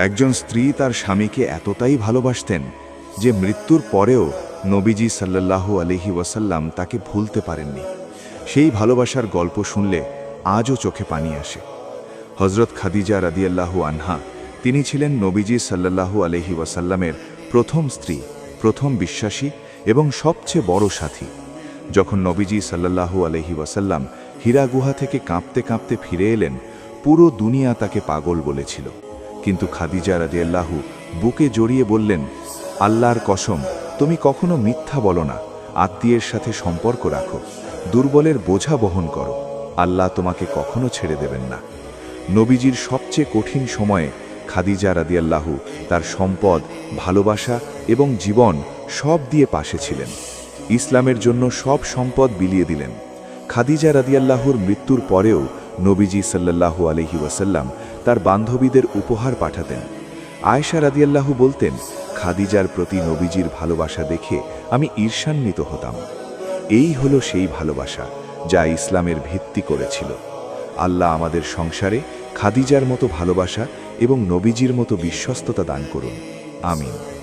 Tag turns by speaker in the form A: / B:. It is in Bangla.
A: একজন স্ত্রী তার স্বামীকে এতটাই ভালোবাসতেন যে মৃত্যুর পরেও নবীজি সাল্লাল্লাহু আলাইহি ওয়াসাল্লাম তাকে ভুলতে পারেননি। সেই ভালোবাসার গল্প শুনলে আজও চোখে পানি আসে। হযরত খাদিজা রাদিয়াল্লাহু আনহা, তিনি ছিলেন নবীজি সাল্লাল্লাহু আলাইহি ওয়াসাল্লামের প্রথম স্ত্রী, প্রথম বিশ্বাসী এবং সবচেয়ে বড় সাথী। যখন নবীজি সাল্লাল্লাহু আলাইহি ওয়াসাল্লাম হীরা গুহা থেকে কাঁপতে কাঁপতে ফিরে এলেন, পুরো দুনিয়া তাকে পাগল বলেছিল। কিন্তু খাদিজা রাদিয়াল্লাহু বুকে জড়িয়ে বললেন, আল্লাহর কসম, তুমি কখনো মিথ্যা বলো না, আত্মীয়ের সাথে সম্পর্ক রাখো, দুর্বলের বোঝা বহন করো, আল্লাহ তোমাকে কখনো ছেড়ে দেবেন না। নবীজির সবচেয়ে কঠিন সময়ে খাদিজা রাদিয়াল্লাহু তার সম্পদ, ভালোবাসা এবং জীবন সব দিয়ে পাশে ছিলেন। ইসলামের জন্য সব সম্পদ বিলিয়ে দিলেন। খাদিজা রাদিয়াল্লাহুর মৃত্যুর পরেও নবীজি সাল্লাল্লাহু আলাইহি ওয়াসাল্লাম তার বান্ধবীদের উপহার পাঠাতেন। আয়েশা রাদিয়াল্লাহু বলতেন, খাদিজার প্রতি নবীজির ভালোবাসা দেখে আমি ঈর্ষান্বিত হতাম। এই হলো সেই ভালোবাসা যা ইসলামের ভিত্তি করেছিল। আল্লাহ আমাদের সংসারে খাদিজার মতো ভালোবাসা এবং নবীজির মতো বিশ্বস্ততা দান করুন। আমিন।